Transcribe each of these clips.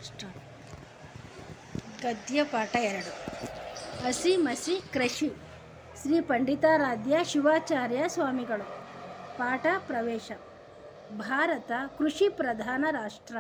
Start. ಗದ್ಯ ಪಾಠ 2. ಹಸಿ ಮಸಿ ಕೃಷಿ. ಶ್ರೀ ಪಂಡಿತಾರಾಧ್ಯ ಶಿವಾಚಾರ್ಯ ಸ್ವಾಮಿಗಳು. ಪಾಠ ಪ್ರವೇಶ. ಭಾರತ ಕೃಷಿ ಪ್ರಧಾನ ರಾಷ್ಟ್ರ.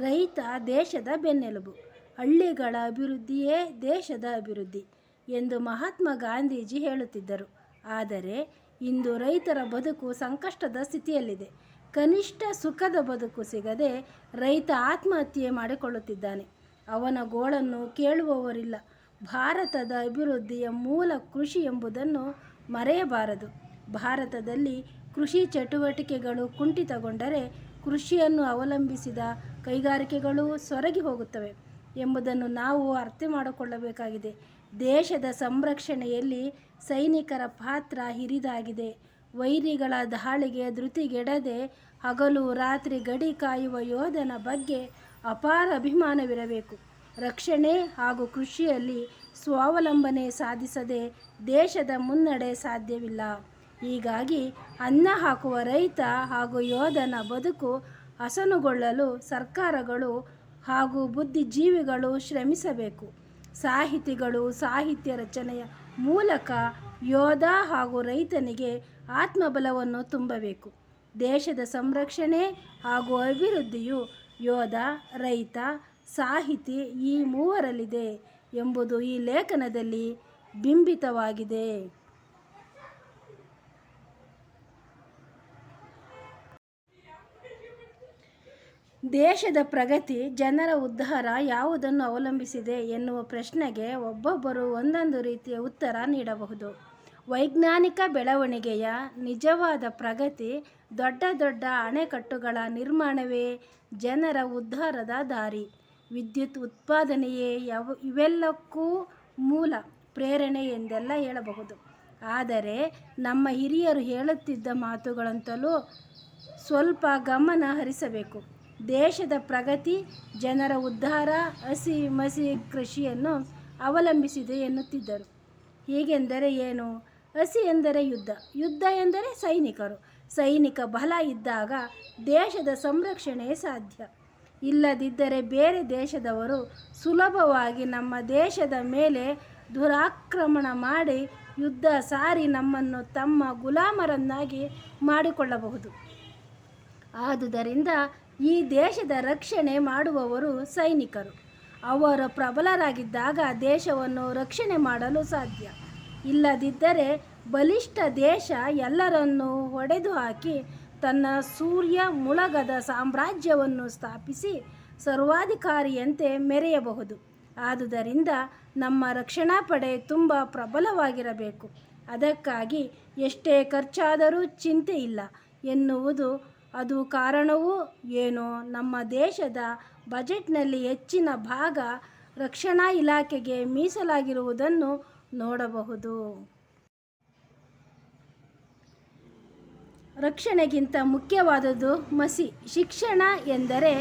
ರೈತ ದೇಶದ ಬೆನ್ನೆಲುಬು. ಹಳ್ಳಿಗಳ ಅಭಿವೃದ್ಧಿಯೇ ದೇಶದ ಅಭಿವೃದ್ಧಿ ಎಂದು ಮಹಾತ್ಮ ಗಾಂಧೀಜಿ ಹೇಳುತ್ತಿದ್ದರು. ಆದರೆ ಇಂದು ರೈತರ ಬದುಕು ಸಂಕಷ್ಟದ ಸ್ಥಿತಿಯಲ್ಲಿದೆ. ಕನಿಷ್ಠ ಸುಖದ ಬದುಕು ಸಿಗದೆ ರೈತ ಆತ್ಮಹತ್ಯೆ ಮಾಡಿಕೊಳ್ಳುತ್ತಿದ್ದಾನೆ. ಅವನ ಗೋಳನ್ನು ಕೇಳುವವರಿಲ್ಲ. ಭಾರತದ ಅಭಿವೃದ್ಧಿಯ ಮೂಲ ಕೃಷಿ ಎಂಬುದನ್ನು ಮರೆಯಬಾರದು. ಭಾರತದಲ್ಲಿ ಕೃಷಿ ಚಟುವಟಿಕೆಗಳು ಕುಂಠಿತಗೊಂಡರೆ ಕೃಷಿಯನ್ನು ಅವಲಂಬಿಸಿದ ಕೈಗಾರಿಕೆಗಳು ಸೊರಗಿ ಹೋಗುತ್ತವೆ ಎಂಬುದನ್ನು ನಾವು ಅರ್ಥ ಮಾಡಿಕೊಳ್ಳಬೇಕಾಗಿದೆ. ದೇಶದ ಸಂರಕ್ಷಣೆಯಲ್ಲಿ ಸೈನಿಕರ ಪಾತ್ರ ಹಿರಿದಾಗಿದೆ. ವೈರಿಗಳ ದಾಳಿಗೆ ಧೃತಿಗೆಡದೆ ಹಗಲು ರಾತ್ರಿ ಗಡಿ ಕಾಯುವ ಯೋಧನ ಬಗ್ಗೆ ಅಪಾರ ಅಭಿಮಾನವಿರಬೇಕು. ರಕ್ಷಣೆ ಹಾಗೂ ಕೃಷಿಯಲ್ಲಿ ಸ್ವಾವಲಂಬನೆ ಸಾಧಿಸದೆ ದೇಶದ ಮುನ್ನಡೆ ಸಾಧ್ಯವಿಲ್ಲ. ಹೀಗಾಗಿ ಅನ್ನ ಹಾಕುವ ರೈತ ಹಾಗೂ ಯೋಧನ ಬದುಕು ಹಸನುಗೊಳ್ಳಲು ಸರ್ಕಾರಗಳು ಹಾಗೂ ಬುದ್ಧಿಜೀವಿಗಳು ಶ್ರಮಿಸಬೇಕು. ಸಾಹಿತಿಗಳು ಸಾಹಿತ್ಯ ರಚನೆಯ ಮೂಲಕ ಯೋಧ ಹಾಗೂ ರೈತನಿಗೆ ಆತ್ಮಬಲವನ್ನು ತುಂಬಬೇಕು. ದೇಶದ ಸಂರಕ್ಷಣೆ ಹಾಗೂ ಅಭಿವೃದ್ಧಿಯು ಯೋಧ, ರೈತ, ಸಾಹಿತಿ ಈ ಮೂವರಲ್ಲಿದೆ ಎಂಬುದು ಈ ಲೇಖನದಲ್ಲಿ ಬಿಂಬಿತವಾಗಿದೆ. ದೇಶದ ಪ್ರಗತಿ, ಜನರ ಉದ್ಧಾರ ಯಾವುದನ್ನು ಅವಲಂಬಿಸಿದೆ ಎನ್ನುವ ಪ್ರಶ್ನೆಗೆ ಒಬ್ಬೊಬ್ಬರು ಒಂದೊಂದು ರೀತಿಯ ಉತ್ತರ ನೀಡಬಹುದು. ವೈಜ್ಞಾನಿಕ ಬೆಳವಣಿಗೆಯ ನಿಜವಾದ ಪ್ರಗತಿ, ದೊಡ್ಡ ದೊಡ್ಡ ಅಣೆಕಟ್ಟುಗಳ ನಿರ್ಮಾಣವೇ ಜನರ ಉದ್ಧಾರದ ದಾರಿ. ವಿದ್ಯುತ್ ಉತ್ಪಾದನೆಯೇ ಇವೆಲ್ಲಕ್ಕೂ ಮೂಲ ಪ್ರೇರಣೆ ಎಂದೆಲ್ಲ ಹೇಳಬಹುದು. ಆದರೆ ನಮ್ಮ ಹಿರಿಯರು ಹೇಳುತ್ತಿದ್ದ ಮಾತುಗಳಂತಲೂ ಸ್ವಲ್ಪ ಗಮನ ಹರಿಸಬೇಕು. ದೇಶದ ಪ್ರಗತಿ ಜನರ ಉದ್ಧಾರ ಹಸಿ ಮಸಿ ಕೃಷಿಯನ್ನು ಅವಲಂಬಿಸಿದೆ ಎನ್ನುತ್ತಿದ್ದರು. ಹೀಗೆಂದರೆ ಏನು? ಹಸಿ ಎಂದರೆ ಯುದ್ಧ, ಯುದ್ಧ ಎಂದರೆ ಸೈನಿಕರು. ಸೈನಿಕ ಬಲ ಇದ್ದಾಗ ದೇಶದ ಸಂರಕ್ಷಣೆ ಸಾಧ್ಯ. ಇಲ್ಲದಿದ್ದರೆ ಬೇರೆ ದೇಶದವರು ಸುಲಭವಾಗಿ ನಮ್ಮ ದೇಶದ ಮೇಲೆ ದುರಾಕ್ರಮಣ ಮಾಡಿ ಯುದ್ಧ ಸಾರಿ ನಮ್ಮನ್ನು ತಮ್ಮ ಗುಲಾಮರನ್ನಾಗಿ ಮಾಡಿಕೊಳ್ಳಬಹುದು. ಆದುದರಿಂದ ಈ ದೇಶದ ರಕ್ಷಣೆ ಮಾಡುವವರು ಸೈನಿಕರು. ಅವರು ಪ್ರಬಲರಾಗಿದ್ದಾಗ ದೇಶವನ್ನು ರಕ್ಷಣೆ ಮಾಡಲು ಸಾಧ್ಯ. ಇಲ್ಲದಿದ್ದರೆ ಬಲಿಷ್ಠ ದೇಶ ಎಲ್ಲರನ್ನೂ ಹೊಡೆದು ಹಾಕಿ ತನ್ನ ಸೂರ್ಯ ಮುಳುಗದ ಸಾಮ್ರಾಜ್ಯವನ್ನು ಸ್ಥಾಪಿಸಿ ಸರ್ವಾಧಿಕಾರಿಯಂತೆ ಮೆರೆಯಬಹುದು. ಆದುದರಿಂದ ನಮ್ಮ ರಕ್ಷಣಾ ಪಡೆ ತುಂಬ ಪ್ರಬಲವಾಗಿರಬೇಕು. ಅದಕ್ಕಾಗಿ ಎಷ್ಟೇ ಖರ್ಚಾದರೂ ಚಿಂತೆ ಇಲ್ಲ ಎನ್ನುವುದು ಅದು ಕಾರಣವೂ ಏನೋ ನಮ್ಮ ದೇಶದ ಬಜೆಟ್ನಲ್ಲಿ ಹೆಚ್ಚಿನ ಭಾಗ ರಕ್ಷಣಾ ಇಲಾಖೆಗೆ ಮೀಸಲಾಗಿರುವುದನ್ನು ನೋಡಬಹುದು. ರಕ್ಷಣೆಗಿಂತ ಮುಖ್ಯವಾದುದು ಮಸಿ. ಶಿಕ್ಷಣ ಎಂದರೆ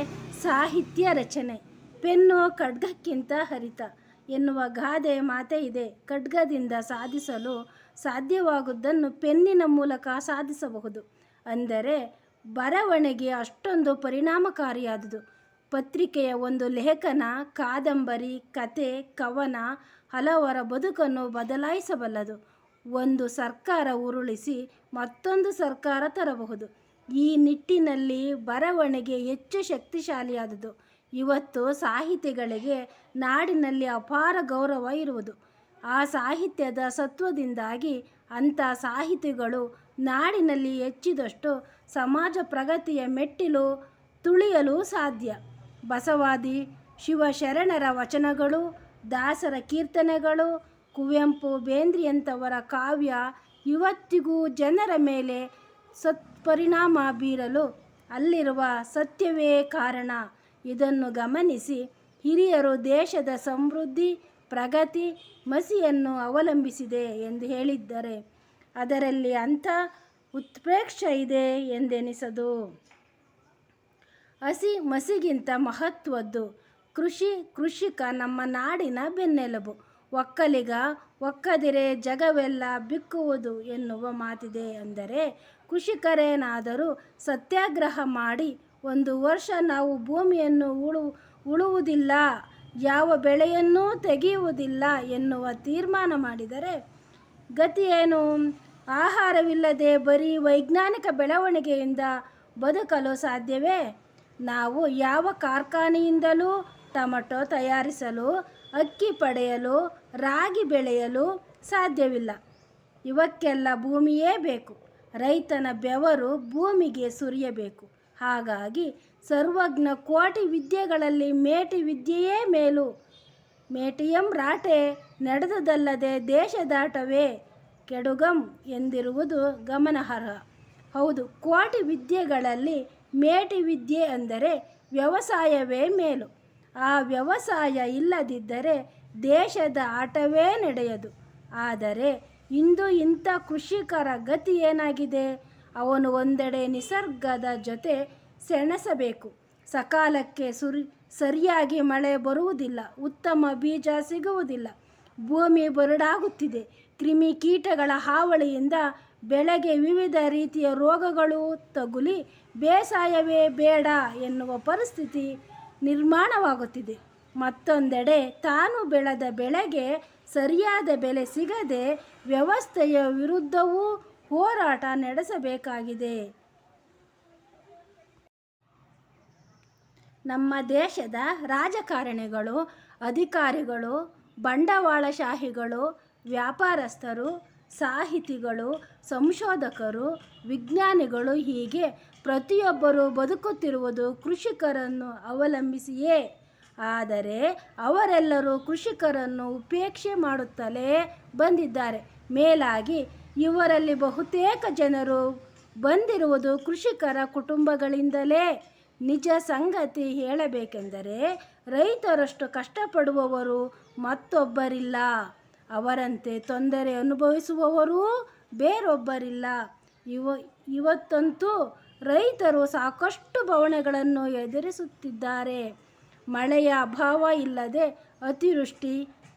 ಸಾಹಿತ್ಯ ರಚನೆ. ಪೆನ್ನು ಖಡ್ಗಕ್ಕಿಂತ ಹರಿತ ಎನ್ನುವ ಗಾದೆ ಮಾತೇ ಇದೆ. ಖಡ್ಗದಿಂದ ಸಾಧಿಸಲು ಸಾಧ್ಯವಾಗುವುದನ್ನು ಪೆನ್ನಿನ ಮೂಲಕ ಸಾಧಿಸಬಹುದು. ಅಂದರೆ ಬರವಣಿಗೆ ಅಷ್ಟೊಂದು ಪರಿಣಾಮಕಾರಿಯಾದುದು. ಪತ್ರಿಕೆಯ ಒಂದು ಲೇಖನ, ಕಾದಂಬರಿ, ಕತೆ, ಕವನ ಹಲವರ ಬದುಕನ್ನು ಬದಲಾಯಿಸಬಲ್ಲದು. ಒಂದು ಸರ್ಕಾರ ಉರುಳಿಸಿ ಮತ್ತೊಂದು ಸರ್ಕಾರ ತರಬಹುದು. ಈ ನಿಟ್ಟಿನಲ್ಲಿ ಬರವಣಿಗೆ ಹೆಚ್ಚು ಶಕ್ತಿಶಾಲಿಯಾದುದು. ಇವತ್ತು ಸಾಹಿತಿಗಳಿಗೆ ನಾಡಿನಲ್ಲಿ ಅಪಾರ ಗೌರವ ಇರುವುದು. ಆ ಸಾಹಿತ್ಯದ ಸತ್ವದಿಂದಾಗಿ ಅಂಥ ಸಾಹಿತಿಗಳು ನಾಡಿನಲ್ಲಿ ಹೆಚ್ಚಿದಷ್ಟು ಸಮಾಜ ಪ್ರಗತಿಯ ಮೆಟ್ಟಿಲು ತುಳಿಯಲು ಸಾಧ್ಯ. ಬಸವಾದಿ ಶಿವಶರಣರ ವಚನಗಳು, ದಾಸರ ಕೀರ್ತನೆಗಳು, ಕುವೆಂಪು, ಬೇಂದ್ರೆಯಂಥವರ ಕಾವ್ಯ ಇವತ್ತಿಗೂ ಜನರ ಮೇಲೆ ಸತ್ಪರಿಣಾಮ ಬೀರಲು ಅಲ್ಲಿರುವ ಸತ್ಯವೇ ಕಾರಣ. ಇದನ್ನು ಗಮನಿಸಿ ಹಿರಿಯರು ದೇಶದ ಸಮೃದ್ಧಿ, ಪ್ರಗತಿ ಮಸಿಯನ್ನು ಅವಲಂಬಿಸಿದೆ ಎಂದು ಹೇಳಿದ್ದರೆ ಅದರಲ್ಲಿ ಅಂಥ ಉತ್ಪ್ರೇಕ್ಷೆ ಇದೆ ಎಂದೆನಿಸದು. ಹಸಿ ಮಸಿಗಿಂತ ಮಹತ್ವದ್ದು ಕೃಷಿ. ಕೃಷಿಕ ನಮ್ಮ ನಾಡಿನ ಬೆನ್ನೆಲುಬು. ಒಕ್ಕಲಿಗ ಒಕ್ಕದಿರೆ ಜಗವೆಲ್ಲ ಬಿಕ್ಕುವುದು ಎನ್ನುವ ಮಾತಿದೆ. ಅಂದರೆ ಕೃಷಿಕರೇನಾದರೂ ಸತ್ಯಾಗ್ರಹ ಮಾಡಿ 1 ವರ್ಷ ನಾವು ಭೂಮಿಯನ್ನು ಉಳುವುದಿಲ್ಲ, ಯಾವ ಬೆಳೆಯನ್ನೂ ತೆಗೆಯುವುದಿಲ್ಲ ಎನ್ನುವ ತೀರ್ಮಾನ ಮಾಡಿದರೆ ಗತಿಯೇನು? ಆಹಾರವಿಲ್ಲದೆ ಬರೀ ವೈಜ್ಞಾನಿಕ ಬೆಳವಣಿಗೆಯಿಂದ ಬದುಕಲು ಸಾಧ್ಯವೇ? ನಾವು ಯಾವ ಕಾರ್ಖಾನೆಯಿಂದಲೂ ಟೊಮೆಟೊ ತಯಾರಿಸಲು, ಅಕ್ಕಿ ಪಡೆಯಲು, ರಾಗಿ ಬೆಳೆಯಲು ಸಾಧ್ಯವಿಲ್ಲ. ಇವಕ್ಕೆಲ್ಲ ಭೂಮಿಯೇ ಬೇಕು. ರೈತನ ಬೆವರು ಭೂಮಿಗೆ ಸುರಿಯಬೇಕು. ಹಾಗಾಗಿ ಸರ್ವಜ್ಞ ಕೋಟಿ ವಿದ್ಯೆಗಳಲ್ಲಿ ಮೇಟಿ ವಿದ್ಯೆಯೇ ಮೇಲು. ಮೇಟಿಯಂ ರಾಟೆ ನಡೆದುದಲ್ಲದೆ ದೇಶದಾಟವೇ ಕೆಡುಗಂ ಎಂದಿರುವುದು ಗಮನಾರ್ಹ. ಹೌದು, ಕೋಟಿ ವಿದ್ಯೆಗಳಲ್ಲಿ ಮೇಟಿ ವಿದ್ಯೆ ಅಂದರೆ ವ್ಯವಸಾಯವೇ ಮೇಲು. ಆ ವ್ಯವಸಾಯ ಇಲ್ಲದಿದ್ದರೆ ದೇಶದ ಆಟವೇ ನಡೆಯದು. ಆದರೆ ಇಂದು ಇಂಥ ಕೃಷಿಕರ ಗತಿ ಏನಾಗಿದೆ? ಅವನು ಒಂದೆಡೆ ನಿಸರ್ಗದ ಜೊತೆ ಸೆಣಸಬೇಕು. ಸಕಾಲಕ್ಕೆ ಸರಿಯಾಗಿ ಮಳೆ ಬರುವುದಿಲ್ಲ, ಉತ್ತಮ ಬೀಜ ಸಿಗುವುದಿಲ್ಲ, ಭೂಮಿ ಬರಡಾಗುತ್ತಿದೆ, ಕ್ರಿಮಿಕೀಟಗಳ ಹಾವಳಿಯಿಂದ ಬೆಳೆಗೆ ವಿವಿಧ ರೀತಿಯ ರೋಗಗಳು ತಗುಲಿ ಬೇಸಾಯವೇ ಬೇಡ ಎನ್ನುವ ಪರಿಸ್ಥಿತಿ ನಿರ್ಮಾಣವಾಗುತ್ತಿದೆ. ಮತ್ತೊಂದೆಡೆ ತಾನು ಬೆಳೆದ ಬೆಳೆಗೆ ಸರಿಯಾದ ಬೆಲೆ ಸಿಗದೆ ವ್ಯವಸ್ಥೆಯ ವಿರುದ್ಧವೂ ಹೋರಾಟ ನಡೆಸಬೇಕಾಗಿದೆ. ನಮ್ಮ ದೇಶದ ರಾಜಕಾರಣಿಗಳು, ಅಧಿಕಾರಿಗಳು, ಬಂಡವಾಳಶಾಹಿಗಳು, ವ್ಯಾಪಾರಸ್ಥರು, ಸಾಹಿತಿಗಳು, ಸಂಶೋಧಕರು, ವಿಜ್ಞಾನಿಗಳು ಹೀಗೆ ಪ್ರತಿಯೊಬ್ಬರೂ ಬದುಕುತ್ತಿರುವುದು ಕೃಷಿಕರನ್ನು ಅವಲಂಬಿಸಿಯೇ. ಆದರೆ ಅವರೆಲ್ಲರೂ ಕೃಷಿಕರನ್ನು ಉಪೇಕ್ಷೆ ಮಾಡುತ್ತಲೇ ಬಂದಿದ್ದಾರೆ. ಮೇಲಾಗಿ ಇವರಲ್ಲಿ ಬಹುತೇಕ ಜನರು ಬಂದಿರುವುದು ಕೃಷಿಕರ ಕುಟುಂಬಗಳಿಂದಲೇ. ನಿಜ ಸಂಗತಿ ಹೇಳಬೇಕೆಂದರೆ ರೈತರಷ್ಟು ಕಷ್ಟಪಡುವವರು ಮತ್ತೊಬ್ಬರಿಲ್ಲ. ಅವರಂತೆ ತೊಂದರೆ ಅನುಭವಿಸುವವರೂ ಬೇರೊಬ್ಬರಿಲ್ಲ. ಇವತ್ತಂತೂ ರೈತರು ಸಾಕಷ್ಟು ಬವಣೆಗಳನ್ನು ಎದುರಿಸುತ್ತಿದ್ದಾರೆ. ಮಳೆಯ ಅಭಾವ ಇಲ್ಲದೆ ಅತಿವೃಷ್ಟಿ,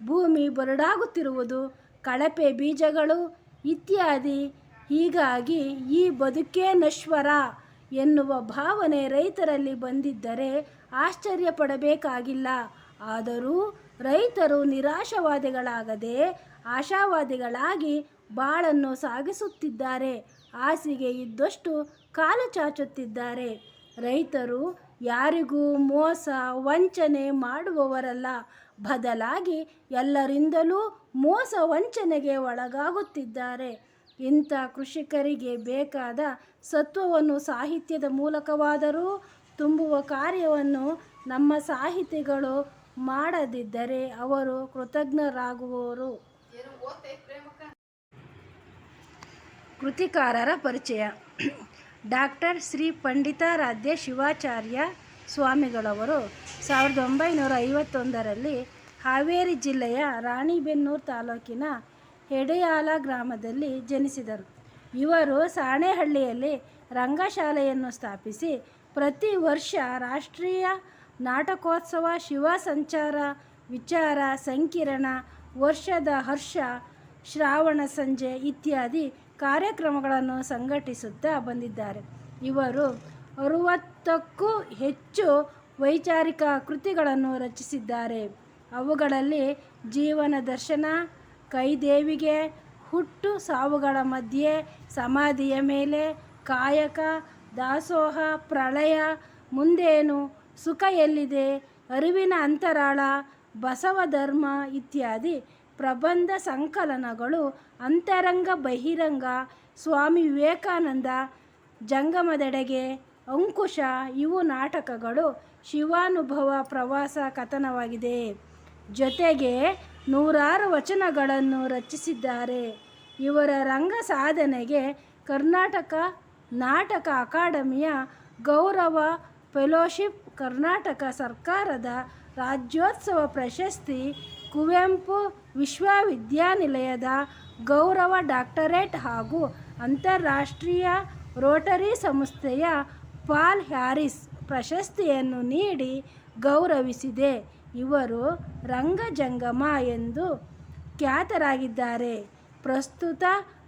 ಭೂಮಿ ಬರಡಾಗುತ್ತಿರುವುದು, ಕಳಪೆ ಬೀಜಗಳು ಇತ್ಯಾದಿ. ಹೀಗಾಗಿ ಈ ಬದುಕೇ ನಶ್ವರ ಎನ್ನುವ ಭಾವನೆ ರೈತರಲ್ಲಿ ಬಂದಿದ್ದರೆ ಆಶ್ಚರ್ಯ ಪಡಬೇಕಾಗಿಲ್ಲ. ಆದರೂ ರೈತರು ನಿರಾಶಾವಾದಿಗಳಾಗದೆ ಆಶಾವಾದಿಗಳಾಗಿ ಬಾಳನ್ನು ಸಾಗಿಸುತ್ತಿದ್ದಾರೆ. ಹಾಸಿಗೆ ಇದ್ದಷ್ಟು ಕಾಲು ಚಾಚುತ್ತಿದ್ದಾರೆ. ರೈತರು ಯಾರಿಗೂ ಮೋಸ ವಂಚನೆ ಮಾಡುವವರಲ್ಲ. ಬದಲಾಗಿ ಎಲ್ಲರಿಂದಲೂ ಮೋಸ ವಂಚನೆಗೆ ಒಳಗಾಗುತ್ತಿದ್ದಾರೆ. ಇಂಥ ಕೃಷಿಕರಿಗೆ ಬೇಕಾದ ಸತ್ವವನ್ನು ಸಾಹಿತ್ಯದ ಮೂಲಕವಾದರೂ ತುಂಬುವ ಕಾರ್ಯವನ್ನು ನಮ್ಮ ಸಾಹಿತಿಗಳು ಮಾಡದಿದ್ದರೆ ಅವರು ಕೃತಜ್ಞರಾಗುವರು. ಕೃತಿಕಾರರ ಪರಿಚಯ. ಡಾಕ್ಟರ್ ಶ್ರೀ ಪಂಡಿತಾರಾಧ್ಯ ಶಿವಾಚಾರ್ಯ ಸ್ವಾಮಿಗಳವರು 1951ರಲ್ಲಿ ಹಾವೇರಿ ಜಿಲ್ಲೆಯ ರಾಣಿಬೆನ್ನೂರು ತಾಲೂಕಿನ ಹೆಡೆಯಾಲ ಗ್ರಾಮದಲ್ಲಿ ಜನಿಸಿದರು. ಇವರು ಸಾಣೇಹಳ್ಳಿಯಲ್ಲಿ ರಂಗಶಾಲೆಯನ್ನು ಸ್ಥಾಪಿಸಿ ಪ್ರತಿ ವರ್ಷ ರಾಷ್ಟ್ರೀಯ ನಾಟಕೋತ್ಸವ, ಶಿವ ಸಂಚಾರ, ವಿಚಾರ ಸಂಕಿರಣ, ವರ್ಷದ ಹರ್ಷ, ಶ್ರಾವಣ ಸಂಜೆ ಇತ್ಯಾದಿ ಕಾರ್ಯಕ್ರಮಗಳನ್ನು ಸಂಘಟಿಸುತ್ತಾ ಬಂದಿದ್ದಾರೆ. ಇವರು 60ಕ್ಕೂ ಹೆಚ್ಚು ವೈಚಾರಿಕ ಕೃತಿಗಳನ್ನು ರಚಿಸಿದ್ದಾರೆ. ಅವುಗಳಲ್ಲಿ ಜೀವನ ದರ್ಶನ, ಕೈದೇವಿಗೆ, ಹುಟ್ಟು ಸಾವುಗಳ ಮಧ್ಯೆ, ಸಮಾಧಿಯ ಮೇಲೆ, ಕಾಯಕ, ದಾಸೋಹ, ಪ್ರಳಯ, ಮುಂದೇನು, ಸುಖ ಎಲ್ಲಿದೆ, ಅರಿವಿನ ಅಂತರಾಳ, ಬಸವಧರ್ಮ ಇತ್ಯಾದಿ ಪ್ರಬಂಧ ಸಂಕಲನಗಳು, ಅಂತರಂಗ ಬಹಿರಂಗ, ಸ್ವಾಮಿ ವಿವೇಕಾನಂದ, ಜಂಗಮದೆಡೆಗೆ, ಅಂಕುಶ ಇವು ನಾಟಕಗಳು. ಶಿವಾನುಭವ ಪ್ರವಾಸ ಕಥನವಾಗಿದೆ. ಜೊತೆಗೆ 100 ವಚನಗಳನ್ನು ರಚಿಸಿದ್ದಾರೆ. ಇವರ ರಂಗ ಸಾಧನೆಗೆ ಕರ್ನಾಟಕ ನಾಟಕ ಅಕಾಡೆಮಿಯ ಗೌರವ ಫೆಲೋಶಿಪ್, ಕರ್ನಾಟಕ ಸರ್ಕಾರದ ರಾಜ್ಯೋತ್ಸವ ಪ್ರಶಸ್ತಿ, ಕುವೆಂಪು ವಿಶ್ವವಿದ್ಯಾನಿಲಯದ ಗೌರವ ಡಾಕ್ಟರೇಟ್ ಹಾಗೂ ಅಂತಾರಾಷ್ಟ್ರೀಯ ರೋಟರಿ ಸಂಸ್ಥೆಯ ಪಾಲ್ ಹ್ಯಾರಿಸ್ ಪ್ರಶಸ್ತಿಯನ್ನು ನೀಡಿ ಗೌರವಿಸಿದೆ. ಇವರು ರಂಗಜಂಗಮ ಎಂದು ಖ್ಯಾತರಾಗಿದ್ದಾರೆ. ಪ್ರಸ್ತುತ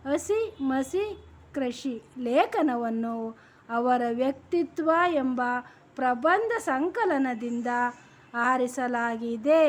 ಹಸಿ ಮಸಿ ಕೃಷಿ ಲೇಖನವನ್ನು ಅವರ ವ್ಯಕ್ತಿತ್ವ ಎಂಬ ಪ್ರಬಂಧ ಸಂಕಲನದಿಂದ ಆರಿಸಲಾಗಿದೆ.